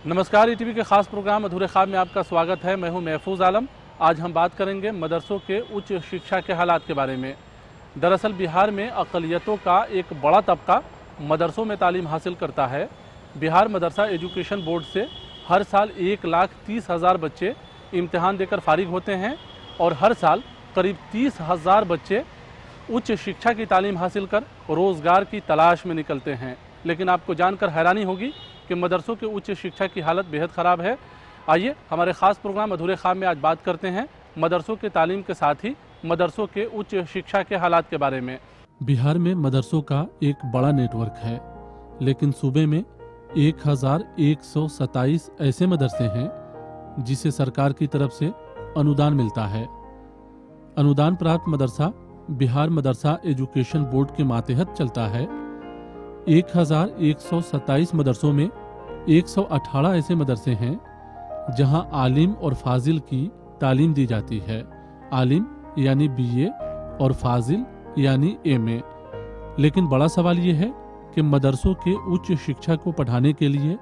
नमस्कार, ईटीवी के खास प्रोग्राम अधूरे ख्वाब में आपका स्वागत है। मैं हूं महफूज आलम। आज हम बात करेंगे मदरसों के उच्च शिक्षा के हालात के बारे में। दरअसल बिहार में अक़लियतों का एक बड़ा तबका मदरसों में तालीम हासिल करता है। बिहार मदरसा एजुकेशन बोर्ड से हर साल 1,30,000 बच्चे इम्तिहान देकर फारिग होते हैं और हर साल करीब 30,000 बच्चे उच्च शिक्षा की तालीम हासिल कर रोज़गार की तलाश में निकलते हैं। लेकिन आपको जानकर हैरानी होगी कि मदरसों के उच्च शिक्षा की हालत बेहद ख़राब है। आइए हमारे ख़ास प्रोग्राम अधूरे ख्वाब में आज बात करते हैं मदरसों के तालीम के साथ ही मदरसों के उच्च शिक्षा के हालात के बारे में। बिहार में मदरसों का एक बड़ा नेटवर्क है, लेकिन सूबे में 1,127 ऐसे मदरसे हैं जिसे सरकार की तरफ से अनुदान मिलता है। अनुदान प्राप्त मदरसा बिहार मदरसा एजुकेशन बोर्ड के मातहत चलता है। 1,127 मदरसों में 118 ऐसे मदरसे हैं जहां आलिम और फाजिल की तालीम दी जाती है। आलिम यानी BA और फाजिल यानी MA। लेकिन बड़ा सवाल ये है कि मदरसों के उच्च शिक्षा को पढ़ाने के लिए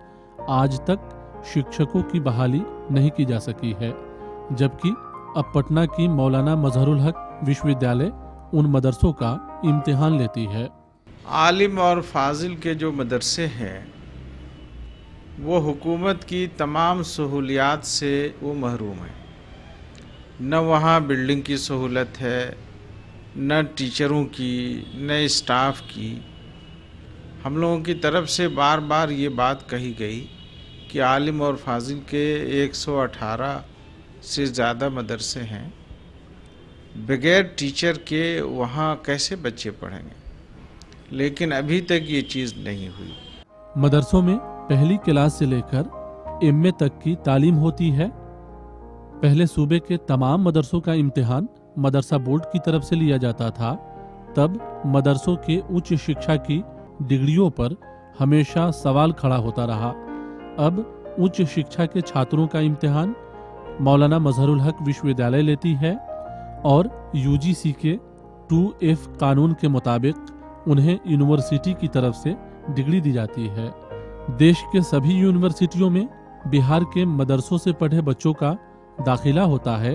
आज तक शिक्षकों की बहाली नहीं की जा सकी है, जबकि अब पटना की मौलाना मजहरुल हक विश्वविद्यालय उन मदरसों का इम्तिहान लेती है। आलिम और फाजिल के जो मदरसे हैं वो हुकूमत की तमाम सहूलियात से वो महरूम हैं। न वहाँ बिल्डिंग की सहूलत है, न टीचरों की, न स्टाफ की। हम लोगों की तरफ से बार बार ये बात कही गई कि आलिम और फाजिल के 118 से ज़्यादा मदरसे हैं, बगैर टीचर के वहाँ कैसे बच्चे पढ़ेंगे। लेकिन अभी तक ये चीज़ नहीं हुई। मदरसों में पहली क्लास से लेकर MA तक की तालीम होती है। पहले सूबे के तमाम मदरसों का इम्तिहान मदरसा बोर्ड की तरफ से लिया जाता था। तब मदरसों के उच्च शिक्षा की डिग्रियों पर हमेशा सवाल खड़ा होता रहा। अब उच्च शिक्षा के छात्रों का इम्तिहान मौलाना मजहरुल हक विश्वविद्यालय लेती है और UGC के 2F कानून के मुताबिक उन्हें यूनिवर्सिटी की तरफ से डिग्री दी जाती है। देश के सभी यूनिवर्सिटियों में बिहार के मदरसों से पढ़े बच्चों का दाखिला होता है,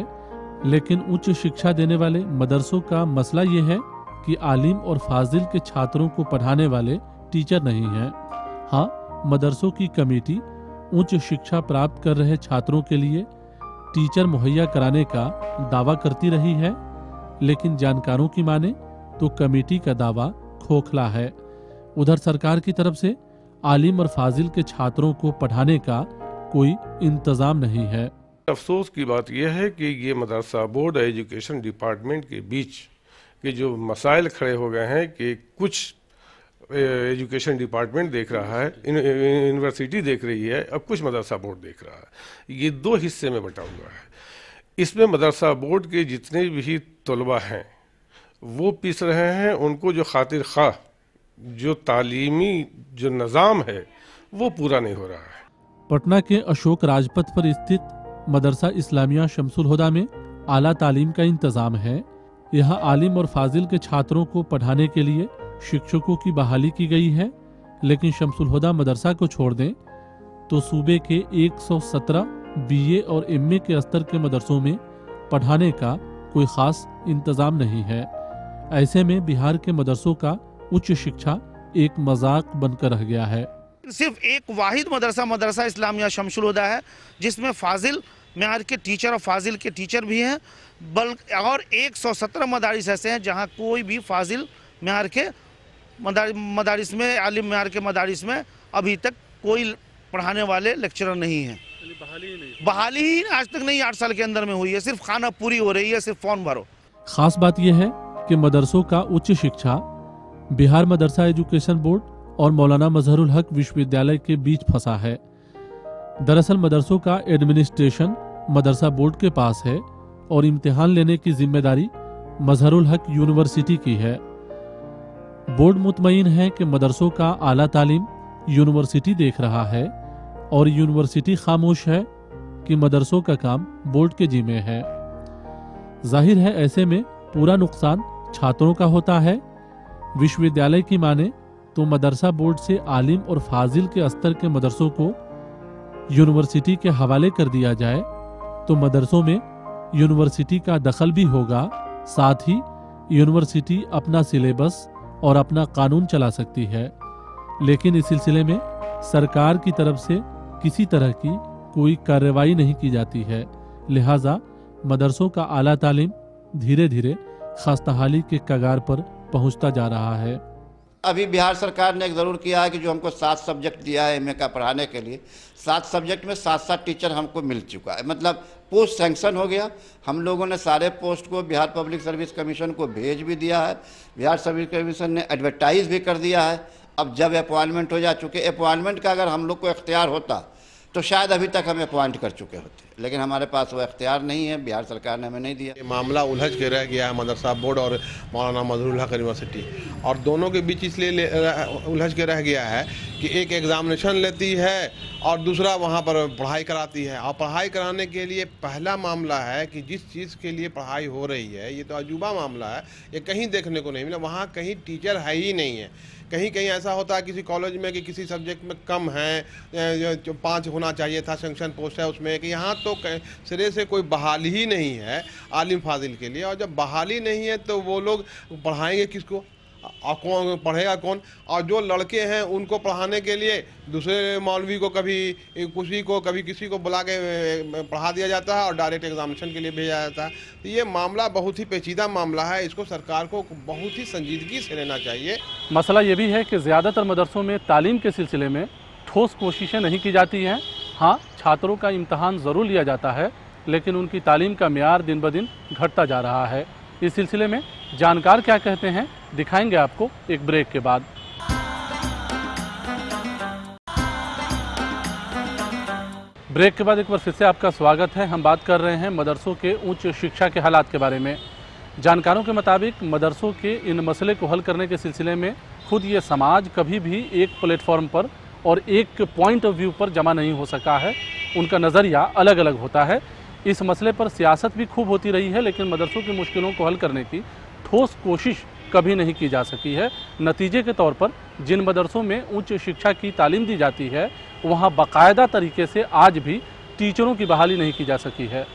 लेकिन उच्च शिक्षा देने वाले मदरसों का मसला ये है कि आलिम और फाजिल के छात्रों को पढ़ाने वाले टीचर नहीं हैं। हाँ, मदरसों की कमेटी उच्च शिक्षा प्राप्त कर रहे छात्रों के लिए टीचर मुहैया कराने का दावा करती रही है, लेकिन जानकारों की माने तो कमेटी का दावा खोखला है। उधर सरकार की तरफ से आलिम और फाजिल के छात्रों को पढ़ाने का कोई इंतजाम नहीं है। अफसोस की बात यह है कि ये मदरसा बोर्ड और एजुकेशन डिपार्टमेंट के बीच के जो मसाइल खड़े हो गए हैं कि कुछ एजुकेशन डिपार्टमेंट देख रहा है, यूनिवर्सिटी देख रही है, अब कुछ मदरसा बोर्ड देख रहा है। ये दो हिस्से में बटा हुआ है। इसमें मदरसा बोर्ड के जितने भी तलबा हैं वो पीस रहे हैं, उनको जो खातिर खा जो तालीमी जो निज़ाम है वो पूरा नहीं हो रहा है। पटना के अशोक राजपथ पर स्थित मदरसा इस्लामिया शमसुल हुदा में आला तालीम का इंतज़ाम है। यहाँ आलिम और फाजिल के छात्रों को पढ़ाने के लिए शिक्षकों की बहाली की गई है, लेकिन शमसुल हुदा मदरसा को छोड़ दें तो सूबे के 117 BA और MA के स्तर के मदरसों में पढ़ाने का कोई ख़ास इंतज़ाम नहीं है। ऐसे में बिहार के मदरसों का उच्च शिक्षा एक मजाक बनकर रह गया है। सिर्फ एक वाहिद मदरसा इस्लामिया शमसुल हुदा है जिसमें फाजिल मेयार के टीचर और फाजिल के टीचर भी हैं, और 117 मदारिस ऐसे हैं जहां कोई भी फाजिल मेयार के मदारिस में, आलिम मेयार के मदारिस में अभी तक कोई पढ़ाने वाले लेक्चरर नहीं है। बहाली ही आज तक नहीं, 8 साल के अंदर में हुई है। सिर्फ खाना पूरी हो रही है, सिर्फ फॉर्म भरो। खास बात यह है कि मदरसों का उच्च शिक्षा बिहार मदरसा एजुकेशन बोर्ड और मौलाना मजहरुल हक विश्वविद्यालय के बीच फंसा है। दरअसल मदरसों का एडमिनिस्ट्रेशन मदरसा बोर्ड के पास है और इम्तिहान लेने की जिम्मेदारी मजहरुल हक यूनिवर्सिटी की है। बोर्ड मुतमईन है कि मदरसों का आला तालीम यूनिवर्सिटी देख रहा है और यूनिवर्सिटी खामोश है कि मदरसों का काम बोर्ड के जिम्मे है। जाहिर है ऐसे में पूरा नुकसान छात्रों का होता है। विश्वविद्यालय की माने तो मदरसा बोर्ड से आलिम और फाजिल के स्तर के मदरसों को यूनिवर्सिटी के हवाले कर दिया जाए तो मदरसों में यूनिवर्सिटी का दखल भी होगा, साथ ही यूनिवर्सिटी अपना सिलेबस और अपना कानून चला सकती है। लेकिन इस सिलसिले में सरकार की तरफ से किसी तरह की कोई कार्रवाई नहीं की जाती है। लिहाजा मदरसों का आला तालीम धीरे धीरे खस्ताहाली के कगार पर पहुंचता जा रहा है। अभी बिहार सरकार ने एक ज़रूर किया है कि जो हमको 7 सब्जेक्ट दिया है एमए का पढ़ाने के लिए, 7 सब्जेक्ट में 7-7 टीचर हमको मिल चुका है, मतलब पोस्ट सैंक्शन हो गया। हम लोगों ने सारे पोस्ट को बिहार पब्लिक सर्विस कमीशन को भेज भी दिया है, बिहार सर्विस कमीशन ने एडवर्टाइज भी कर दिया है। अब जब अपॉइंटमेंट हो जा चुके, अपॉइंटमेंट का अगर हम लोग को इख्तियार होता तो शायद अभी तक हम अपॉइंट कर चुके होते, लेकिन हमारे पास वो इख्तियार नहीं है, बिहार सरकार ने हमें नहीं दिया। ये मामला उलझ के रह गया है मदरसा बोर्ड और मौलाना मजहरूल हक यूनिवर्सिटी, और दोनों के बीच इसलिए उलझ के रह गया है कि एक एग्जामिनेशन लेती है और दूसरा वहाँ पर पढ़ाई कराती है। और पढ़ाई कराने के लिए पहला मामला है कि जिस चीज़ के लिए पढ़ाई हो रही है, ये तो अजूबा मामला है, ये कहीं देखने को नहीं मिला। वहाँ कहीं टीचर है ही नहीं है। कहीं कहीं ऐसा होता है किसी कॉलेज में कि किसी सब्जेक्ट में कम है, जो 5 होना चाहिए था, सेंक्शन पोस्ट है उसमें, कि यहाँ तो सिरे से कोई बहाली ही नहीं है आलिम फाजिल के लिए। और जब बहाली नहीं है तो वो लोग पढ़ाएंगे किसको और कौन पढ़ेगा कौन? और जो लड़के हैं उनको पढ़ाने के लिए दूसरे मौलवी को कभी किसी को बुला के पढ़ा दिया जाता है और डायरेक्ट एग्जामिनेशन के लिए भेजा जाता है। तो ये मामला बहुत ही पेचीदा मामला है, इसको सरकार को बहुत ही संजीदगी से लेना चाहिए। मसला ये भी है कि ज़्यादातर मदरसों में तालीम के सिलसिले में ठोस कोशिशें नहीं की जाती हैं। हाँ, छात्रों का इम्तहान ज़रूर लिया जाता है, लेकिन उनकी तालीम का मियार दिन ब दिन घटता जा रहा है। इस सिलसिले में जानकार क्या कहते हैं दिखाएंगे आपको एक ब्रेक के बाद। ब्रेक के बाद एक बार फिर से आपका स्वागत है। हम बात कर रहे हैं मदरसों के उच्च शिक्षा के हालात के बारे में। जानकारों के मुताबिक मदरसों के इन मसले को हल करने के सिलसिले में खुद ये समाज कभी भी एक प्लेटफॉर्म पर और एक पॉइंट ऑफ व्यू पर जमा नहीं हो सका है। उनका नज़रिया अलग अलग होता है। इस मसले पर सियासत भी खूब होती रही है, लेकिन मदरसों की मुश्किलों को हल करने की ठोस कोशिश कभी नहीं की जा सकी है। नतीजे के तौर पर जिन मदरसों में उच्च शिक्षा की तालीम दी जाती है, वहाँ बाकायदा तरीके से आज भी टीचरों की बहाली नहीं की जा सकी है।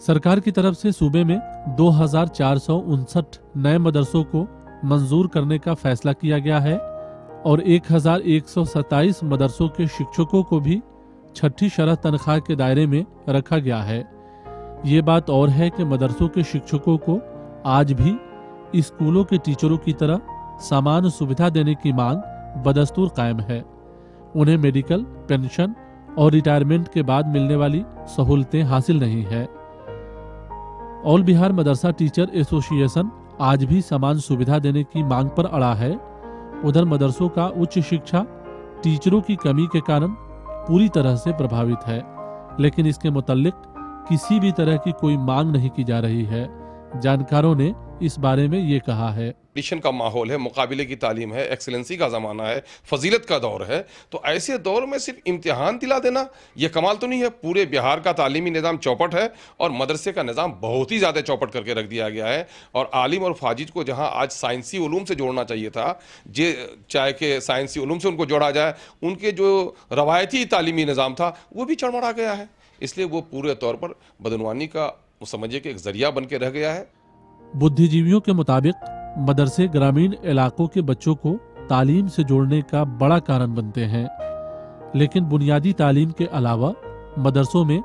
सरकार की तरफ से सूबे में 2459 नए मदरसों को मंजूर करने का फैसला किया गया है और 1127 मदरसों के शिक्षकों को भी छठी शरह तनख्वाह के दायरे में रखा गया है। ये बात और है कि मदरसों के शिक्षकों को आज भी स्कूलों के टीचरों की तरह समान सुविधा देने की मांग बदस्तूर कायम है। उन्हें मेडिकल, पेंशन और रिटायरमेंट के बाद मिलने वाली सहूलतें हासिल नहीं है। ऑल बिहार मदरसा टीचर एसोसिएशन आज भी समान सुविधा देने की मांग पर अड़ा है। उधर मदरसों का उच्च शिक्षा टीचरों की कमी के कारण पूरी तरह से प्रभावित है, लेकिन इसके मुताल्लिक किसी भी तरह की कोई मांग नहीं की जा रही है। जानकारों ने इस बारे में ये कहा है। कंपटीशन का माहौल है, मुकाबले की तालीम है, एक्सीलेंसी का ज़माना है, फजीलत का दौर है, तो ऐसे दौर में सिर्फ इम्तिहान दिला देना ये कमाल तो नहीं है। पूरे बिहार का तालीमी निज़ाम चौपट है और मदरसे का निज़ाम बहुत ही ज़्यादा चौपट करके रख दिया गया है। और आलिम और फाजिज को जहाँ आज साइंसी उलूम से जोड़ना चाहिए था, चाहे कि साइंसी उलूम से उनको जोड़ा जाए, उनके जो रवायती तालीमी निज़ाम था वो भी चरमरा गया है। इसलिए वो पूरे तौर पर बदनवानी का समझिए कि एक जरिया बन के रह गया है। बुद्धिजीवियों के मुताबिक मदरसे ग्रामीण इलाकों के बच्चों को तालीम से जोड़ने का बड़ा कारण बनते हैं, लेकिन बुनियादी तालीम के अलावा मदरसों में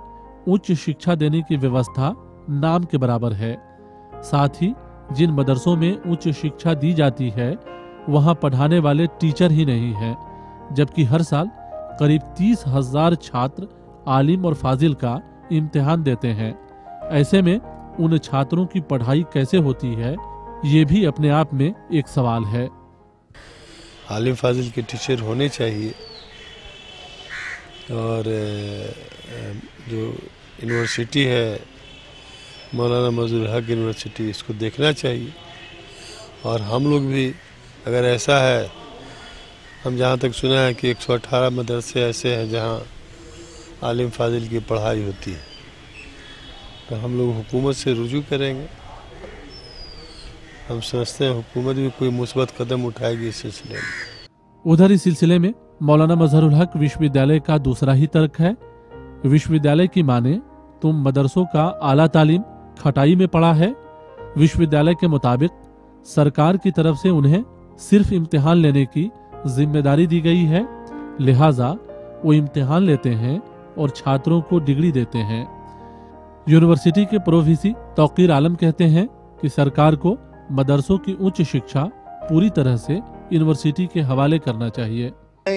उच्च शिक्षा देने की व्यवस्था नाम के बराबर है। साथ ही जिन मदरसों में उच्च शिक्षा दी जाती है वहां पढ़ाने वाले टीचर ही नहीं हैं, जबकि हर साल करीब 30,000 छात्र आलिम और फाजिल का इम्तिहान देते हैं। ऐसे में उन छात्रों की पढ़ाई कैसे होती है, ये भी अपने आप में एक सवाल है। आलिम फाजिल के टीचर होने चाहिए और जो यूनिवर्सिटी है मौलाना मजहरूल हक यूनिवर्सिटी, इसको देखना चाहिए। और हम लोग भी अगर ऐसा है, हम जहाँ तक सुना है कि 118 मदरसे ऐसे हैं जहाँ आलिम फाजिल की पढ़ाई होती है, तो हम लोग हुकूमत से रुजू करेंगे। हम समझते हैं हुकूमत भी कोई मुस्बत कदम उठाएगी इस सिलसिले में। उधर इस सिलसिले में मौलाना मजहरूल हक विश्वविद्यालय का दूसरा ही तर्क है विश्वविद्यालय की माने तो मदरसों का आला तालीम खटाई में पड़ा है। विश्वविद्यालय के मुताबिक सरकार की तरफ से उन्हें सिर्फ इम्तिहान लेने की जिम्मेदारी दी गई है, लिहाजा वो इम्तिहान लेते हैं और छात्रों को डिग्री देते हैं। यूनिवर्सिटी के प्रोवीसी तौकीर आलम कहते हैं कि सरकार को मदरसों की उच्च शिक्षा पूरी तरह से यूनिवर्सिटी के हवाले करना चाहिए।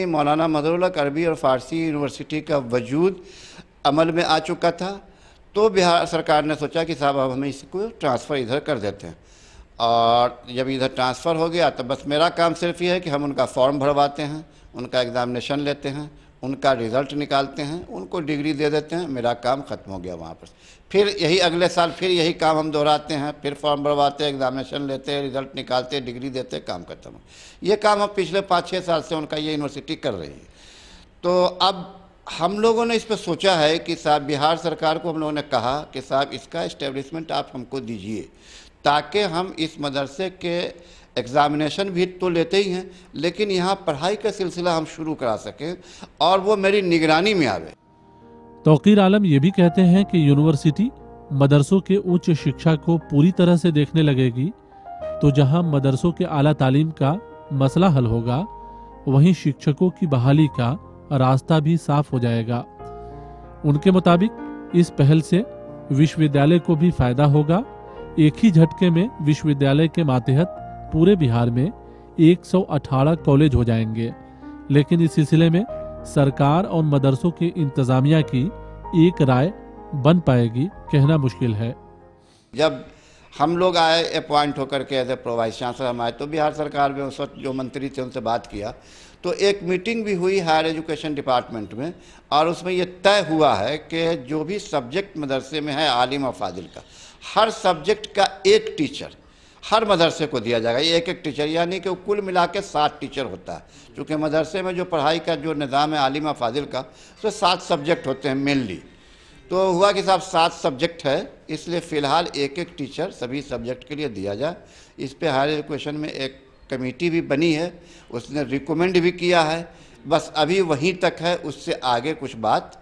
मौलाना मजहरूल हक अरबी और फ़ारसी यूनिवर्सिटी का वजूद अमल में आ चुका था, तो बिहार सरकार ने सोचा कि साहब अब हमें इसको ट्रांसफ़र इधर कर देते हैं। और जब इधर ट्रांसफ़र हो गया तो बस मेरा काम सिर्फ ये है कि हम उनका फॉर्म भरवाते हैं, उनका एग्ज़ामिनेशन लेते हैं, उनका रिज़ल्ट निकालते हैं, उनको डिग्री दे देते हैं, मेरा काम ख़त्म हो गया वहाँ पर। फिर यही अगले साल फिर यही काम हम दोहराते हैं, फिर फॉर्म भरवाते हैं, एग्ज़ामिनेशन लेते हैं, रिज़ल्ट निकालते हैं, डिग्री देते हैं, काम खत्म। ये काम हम पिछले 5-6 साल से उनका ये यूनिवर्सिटी कर रही है। तो अब हम लोगों ने इस पर सोचा है कि साहब बिहार सरकार को हम लोगों ने कहा कि साहब इसका इस्टेब्लिशमेंट आप हमको दीजिए, ताकि हम इस मदरसे के एग्ज़ामिनेशन भी तो लेते ही हैं, लेकिन यहाँ पढ़ाई का सिलसिला हम शुरू करा सकें और वो मेरी निगरानी में आवे। तौकीर आलम ये भी कहते हैं कि यूनिवर्सिटी मदरसों के उच्च शिक्षा को पूरी तरह से देखने लगेगी तो जहां मदरसों के आला तालीम का मसला हल होगा, वहीं शिक्षकों की बहाली का रास्ता भी साफ हो जाएगा। उनके मुताबिक इस पहल से विश्वविद्यालय को भी फायदा होगा। एक ही झटके में विश्वविद्यालय के मातहत पूरे बिहार में 118 कॉलेज हो जाएंगे, लेकिन इस सिलसिले में सरकार और मदरसों के इंतजामिया की एक राय बन पाएगी कहना मुश्किल है। जब हम लोग आए अपॉइंट होकर के एज ए वाइस चांसलर हम आए, तो बिहार सरकार में उस वक्त जो मंत्री थे उनसे बात किया, तो एक मीटिंग भी हुई हायर एजुकेशन डिपार्टमेंट में, और उसमें ये तय हुआ है कि जो भी सब्जेक्ट मदरसे में है आलिम और फाजिल का, हर सब्जेक्ट का एक टीचर हर मदरसे को दिया जाएगा। ये एक टीचर, यानी कि कुल मिला के 7 टीचर होता है। क्योंकि मदरसे में जो पढ़ाई का जो निज़ाम है आलिम और फाजिल का, उसमें 7 सब्जेक्ट होते हैं मेनली। तो हुआ कि साहब 7 सब्जेक्ट है, इसलिए फ़िलहाल एक टीचर सभी सब्जेक्ट के लिए दिया जाए। इस पे हायर एजुकेशन में एक कमेटी भी बनी है, उसने रिकमेंड भी किया है, बस अभी वहीं तक है, उससे आगे कुछ बात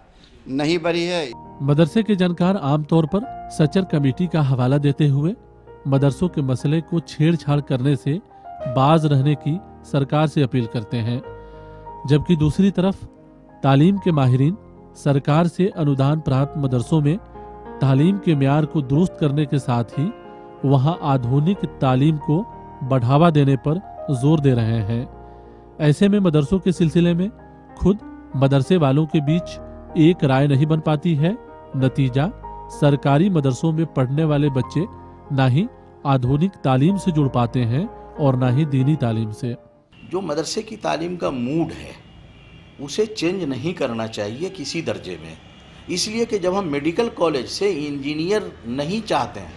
नहीं बढ़ी है। मदरसे के जानकार आमतौर पर सचर कमेटी का हवाला देते हुए मदरसों के मसले को छेड़छाड़ करने से बाज रहने की सरकार से अपील करते हैं, जबकि दूसरी तरफ तालीम के माहिरीन सरकार से अनुदान प्राप्त मदरसों में तालीम के म्यार को दुरुस्त करने के साथ ही वहां आधुनिक तालीम को बढ़ावा देने पर जोर दे रहे हैं। ऐसे में मदरसों के सिलसिले में खुद मदरसे वालों के बीच एक राय नहीं बन पाती है। नतीजा सरकारी मदरसों में पढ़ने वाले बच्चे ना ही आधुनिक तालीम से जुड़ पाते हैं और ना ही दीनी तालीम से। जो मदरसे की तालीम का मूड है उसे चेंज नहीं करना चाहिए किसी दर्जे में, इसलिए कि जब हम मेडिकल कॉलेज से इंजीनियर नहीं चाहते हैं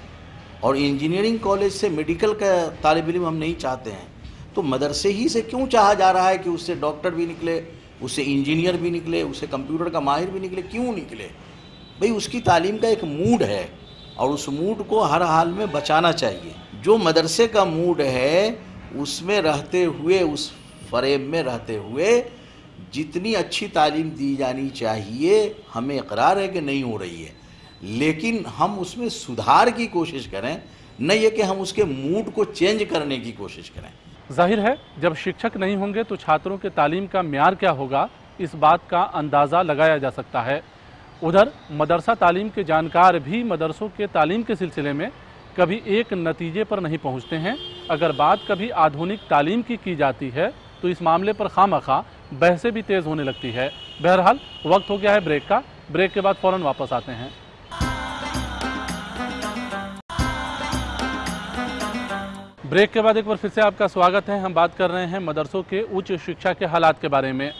और इंजीनियरिंग कॉलेज से मेडिकल का तालिब इल्म हम नहीं चाहते हैं, तो मदरसे ही से क्यों चाहा जा रहा है कि उससे डॉक्टर भी निकले, उससे इंजीनियर भी निकले, उससे कंप्यूटर का माहिर भी निकले? क्यों निकले भाई? उसकी तालीम का एक मूड है और उस मूड को हर हाल में बचाना चाहिए। जो मदरसे का मूड है उसमें रहते हुए, उस फरेब में रहते हुए जितनी अच्छी तालीम दी जानी चाहिए, हमें इकरार है कि नहीं हो रही है, लेकिन हम उसमें सुधार की कोशिश करें, न ये कि हम उसके मूड को चेंज करने की कोशिश करें। जाहिर है जब शिक्षक नहीं होंगे तो छात्रों के तालीम का म्यार क्या होगा, इस बात का अंदाज़ा लगाया जा सकता है। उधर मदरसा तालीम के जानकार भी मदरसों के तालीम के सिलसिले में कभी एक नतीजे पर नहीं पहुंचते हैं। अगर बात कभी आधुनिक तालीम की जाती है तो इस मामले पर खामखा बहसें भी तेज़ होने लगती है। बहरहाल वक्त हो गया है ब्रेक का, ब्रेक के बाद फ़ौरन वापस आते हैं। ब्रेक के बाद एक बार फिर से आपका स्वागत है। हम बात कर रहे हैं मदरसों के उच्च शिक्षा के हालात के बारे में।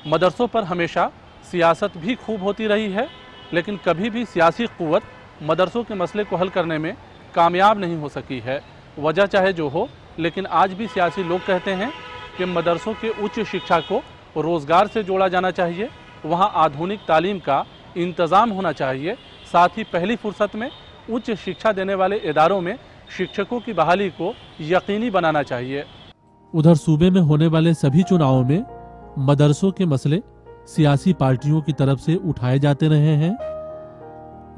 मदरसों पर हमेशा सियासत भी खूब होती रही है, लेकिन कभी भी सियासी क़ुव्वत मदरसों के मसले को हल करने में कामयाब नहीं हो सकी है। वजह चाहे जो हो, लेकिन आज भी सियासी लोग कहते हैं कि मदरसों के उच्च शिक्षा को रोज़गार से जोड़ा जाना चाहिए, वहाँ आधुनिक तालीम का इंतज़ाम होना चाहिए, साथ ही पहली फुर्सत में उच्च शिक्षा देने वाले इदारों में शिक्षकों की बहाली को यकीनी बनाना चाहिए। उधर सूबे में होने वाले सभी चुनावों में मदरसों के मसले सियासी पार्टियों की तरफ से उठाए जाते रहे हैं।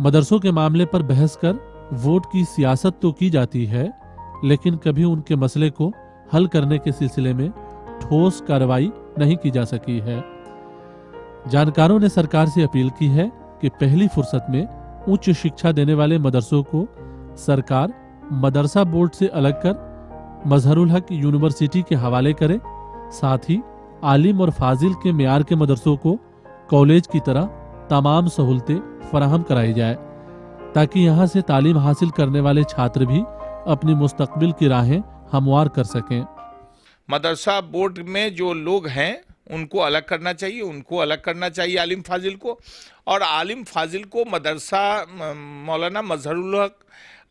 मदरसों के मामले पर बहस कर वोट की सियासत तो की जाती है, लेकिन कभी उनके मसले को हल करने के सिलसिले में ठोस कार्रवाई नहीं की जा सकी है। जानकारों ने सरकार से अपील की है कि पहली फुर्सत में उच्च शिक्षा देने वाले मदरसों को सरकार मदरसा बोर्ड से अलग कर मजहरुल हक यूनिवर्सिटी के हवाले करे। साथ ही आलिम और फाजिल के मेयार के मदरसों को कॉलेज की तरह तमाम सहूलतें फराहम कराई जाए, ताकि यहाँ से तालीम हासिल करने वाले छात्र भी अपनी मुस्तकबिल की राहें हमवार कर सकें। मदरसा बोर्ड में जो लोग हैं उनको अलग करना चाहिए, उनको अलग करना चाहिए आलिम फाजिल को, और आलिम फाजिल को मदरसा मौलाना मजहरुल हक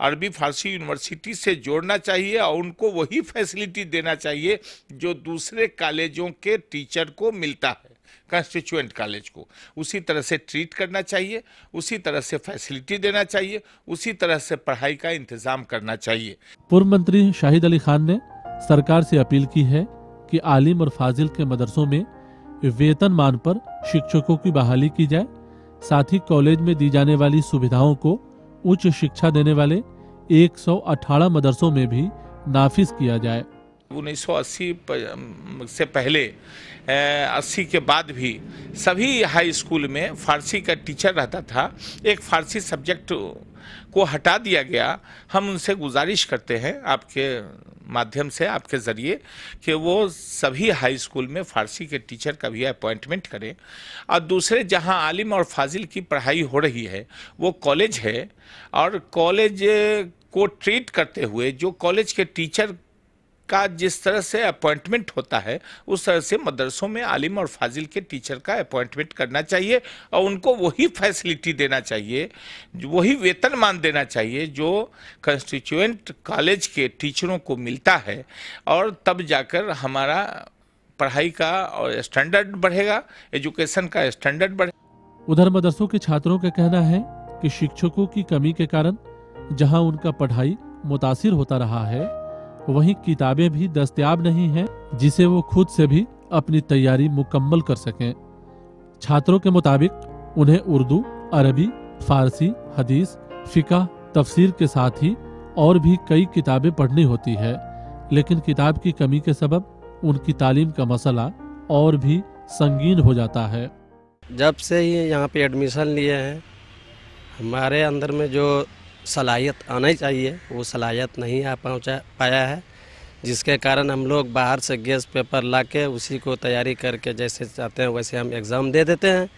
अरबी फारसी यूनिवर्सिटी से जोड़ना चाहिए और उनको वही फैसिलिटी देना चाहिए जो दूसरे कॉलेजों के टीचर को मिलता है। कंस्टिट्यूएंट कॉलेज को उसी तरह से ट्रीट करना चाहिए, उसी तरह से फैसिलिटी देना चाहिए, उसी तरह से पढ़ाई का इंतजाम करना चाहिए। पूर्व मंत्री शाहिद अली खान ने सरकार से अपील की है कि आलिम और फाजिल के मदरसों में वेतनमान पर शिक्षकों की बहाली की जाए। साथ ही कॉलेज में दी जाने वाली सुविधाओं को उच्च शिक्षा देने वाले 118 मदरसों में भी नाफिज किया जाए। 1980 से पहले 80 के बाद भी सभी हाई स्कूल में फारसी का टीचर रहता था। एक फारसी सब्जेक्ट को हटा दिया गया। हम उनसे गुजारिश करते हैं आपके माध्यम से, आपके ज़रिए, कि वो सभी हाई स्कूल में फारसी के टीचर का भी अपॉइंटमेंट करें। और दूसरे जहां आलिम और फाजिल की पढ़ाई हो रही है वो कॉलेज है, और कॉलेज को ट्रीट करते हुए जो कॉलेज के टीचर का जिस तरह से अपॉइंटमेंट होता है उस तरह से मदरसों में आलिम और फाजिल के टीचर का अपॉइंटमेंट करना चाहिए और उनको वही फैसिलिटी देना चाहिए, वही वेतनमान देना चाहिए जो कंस्टिट्यूएंट कॉलेज के टीचरों को मिलता है। और तब जाकर हमारा पढ़ाई का और स्टैंडर्ड बढ़ेगा, एजुकेशन का स्टैंडर्ड बढ़ेगा। उधर मदरसों के छात्रों का कहना है कि शिक्षकों की कमी के कारण जहां उनका पढ़ाई मुतासिर होता रहा है, वहीं किताबें भी दस्तयाब नहीं हैं जिसे वो खुद से भी अपनी तैयारी मुकम्मल कर सकें। छात्रों के मुताबिक उन्हें उर्दू, अरबी, फारसी, हदीस, फिक़ह, तफसीर के साथ ही और भी कई किताबें पढ़नी होती है, लेकिन किताब की कमी के सबब उनकी तालीम का मसला और भी संगीन हो जाता है। जब से ही यहाँ पे एडमिशन लिए हैं, हमारे अंदर में जो सलाहियत आना चाहिए वो सलाहियत नहीं आ पाया है, जिसके कारण हम लोग बाहर से गेस्ट पेपर लाके उसी को तैयारी करके जैसे चाहते हैं वैसे हम एग्ज़ाम दे देते हैं।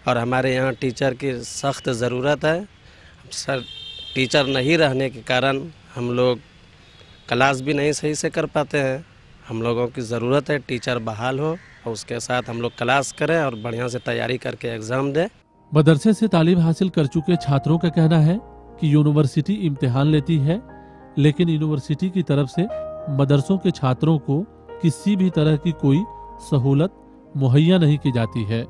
और हमारे यहाँ टीचर की सख्त ज़रूरत है। सर टीचर नहीं रहने के कारण हम लोग क्लास भी नहीं सही से कर पाते हैं। हम लोगों की ज़रूरत है टीचर बहाल हो और उसके साथ हम लोग क्लास करें और बढ़िया से तैयारी करके एग्ज़ाम दें। मदरसे से तालीम हासिल कर चुके छात्रों का कहना है कि यूनिवर्सिटी इम्तिहान लेती है, लेकिन यूनिवर्सिटी की तरफ से मदरसों के छात्रों को किसी भी तरह की कोई सहूलत मुहैया नहीं की जाती है।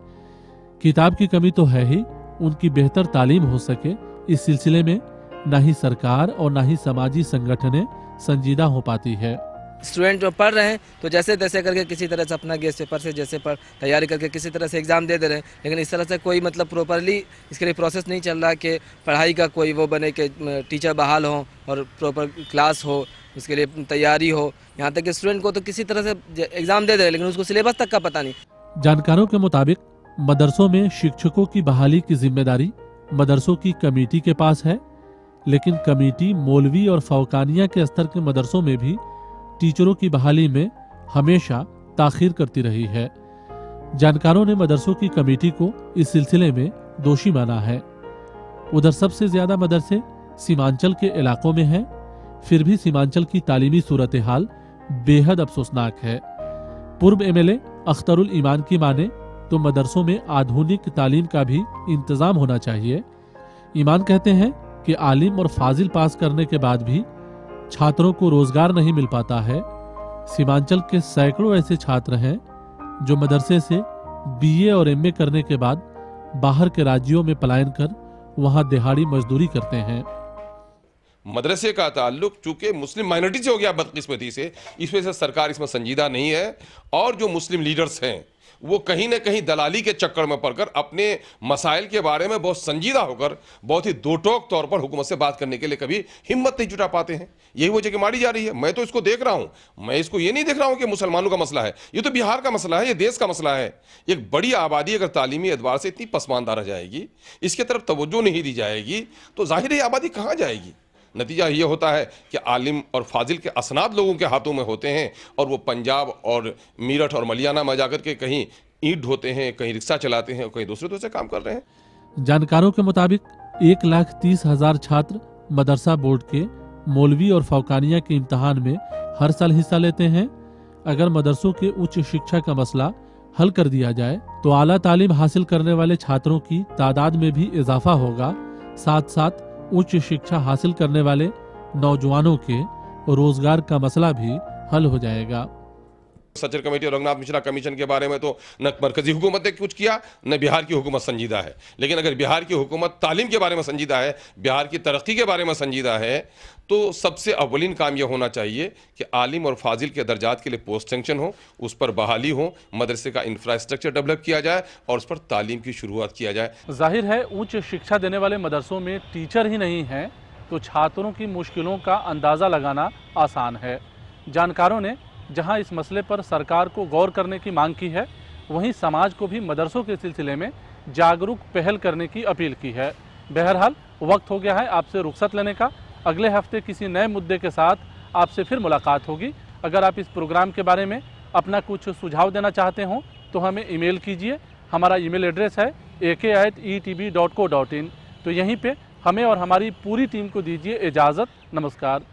किताब की कमी तो है ही, उनकी बेहतर तालीम हो सके इस सिलसिले में न ही सरकार और न ही समाजी संगठनें संजीदा हो पाती है। स्टूडेंट जो पढ़ रहे हैं तो जैसे तैसे करके किसी तरह से अपना गेस्ट पेपर से जैसे तैयारी करके किसी तरह से एग्ज़ाम दे रहे हैं, लेकिन इस तरह से कोई मतलब प्रॉपरली इसके लिए प्रोसेस नहीं चल रहा कि पढ़ाई का कोई वो बने कि टीचर बहाल हो और प्रॉपर क्लास हो, उसके लिए तैयारी हो। यहाँ तक कि स्टूडेंट को तो किसी तरह से एग्ज़ाम दे रहे हैं लेकिन उसको सिलेबस तक का पता नहीं। जानकारों के मुताबिक मदरसों में शिक्षकों की बहाली की जिम्मेदारी मदरसों की कमेटी के पास है, लेकिन कमेटी मौलवी और फौकानिया के स्तर के मदरसों में भी टीचरों की बहाली में हमेशा ताखीर करती रही है। जानकारों ने मदरसों की कमेटी को इस सिलसिले में दोषी माना है। उधर सबसे ज्यादा मदरसे सीमांचल के इलाकों में हैं, फिर भी सीमांचल की तालीमी सूरत हाल बेहद अफसोसनाक है। पूर्व एमएलए अख्तरुल ईमान की माने तो मदरसों में आधुनिक तालीम का भी इंतजाम होना चाहिए। ईमान कहते हैं कि आलिम और फाजिल पास करने के बाद भी छात्रों को रोजगार नहीं मिल पाता है। सीमांचल के सैकड़ों ऐसे छात्र हैं जो मदरसे से बीए और एमए करने के बाद बाहर के राज्यों में पलायन कर वहां दिहाड़ी मजदूरी करते हैं। मदरसे का ताल्लुक चूंकि मुस्लिम माइनॉरिटी से हो गया बदकिस्मती से, इस वजह से सरकार इसमें संजीदा नहीं है। और जो मुस्लिम लीडर्स हैं वो कहीं ना कहीं दलाली के चक्कर में पड़कर अपने मसाइल के बारे में बहुत संजीदा होकर बहुत ही दो टोक तौर पर हुकूमत से बात करने के लिए कभी हिम्मत नहीं जुटा पाते हैं। यही वजह कि मारी जा रही है। मैं तो इसको देख रहा हूं, मैं इसको ये नहीं देख रहा हूं कि मुसलमानों का मसला है, ये तो बिहार का मसला है, ये देश का मसला है। एक बड़ी आबादी अगर तालीमी एतबार से इतनी पसमानदा रह जाएगी, इसके तरफ तवज्जो नहीं दी जाएगी, तो जाहिर है आबादी कहाँ जाएगी। नतीजा ये होता है कि आलिम और फाजिल के असनाद लोगों के हाथों में होते हैं और वो पंजाब और मीरठ और मलियाना में जाकर के कहीं ईंट ढोते हैं, कहीं रिक्शा चलाते हैं, कहीं दूसरे काम कर रहे हैं। जानकारों के मुताबिक 1,30,000 छात्र मदरसा बोर्ड के मौलवी और फौकानिया के इम्तहान में हर साल हिस्सा लेते हैं। अगर मदरसों के उच्च शिक्षा का मसला हल कर दिया जाए तो आला तालीम हासिल करने वाले छात्रों की तादाद में भी इजाफा होगा, साथ साथ उच्च शिक्षा हासिल करने वाले नौजवानों के रोजगार का मसला भी हल हो जाएगा। सचर कमेटी और रंगनाथ मिश्रा कमीशन के बारे में तो न मरकजी हुकूमत ने कुछ किया, न बिहार की हुकूमत संजीदा है। लेकिन अगर बिहार की हुकूमत तालीम के बारे में संजीदा है, बिहार की तरक्की के बारे में संजीदा है, तो सबसे अव्वलीन काम यह होना चाहिए कि आलिम और फाजिल के दर्जात के लिए पोस्ट सेंक्शन हो, उस पर बहाली हो, मदरसे का इंफ्रास्ट्रक्चर डेवलप किया जाए और उस पर तालीम की शुरुआत किया जाए। जाहिर है उच्च शिक्षा देने वाले मदरसों में टीचर ही नहीं है तो छात्रों की मुश्किलों का अंदाज़ा लगाना आसान है। जानकारों ने जहां इस मसले पर सरकार को गौर करने की मांग की है, वहीं समाज को भी मदरसों के सिलसिले में जागरूक पहल करने की अपील की है। बहरहाल वक्त हो गया है आपसे रुखसत लेने का। अगले हफ्ते किसी नए मुद्दे के साथ आपसे फिर मुलाकात होगी। अगर आप इस प्रोग्राम के बारे में अपना कुछ सुझाव देना चाहते हो तो हमें ईमेल कीजिए। हमारा ईमेल एड्रेस है ak@etb.co.in। तो यहीं पे हमें और हमारी पूरी टीम को दीजिए इजाज़त। नमस्कार।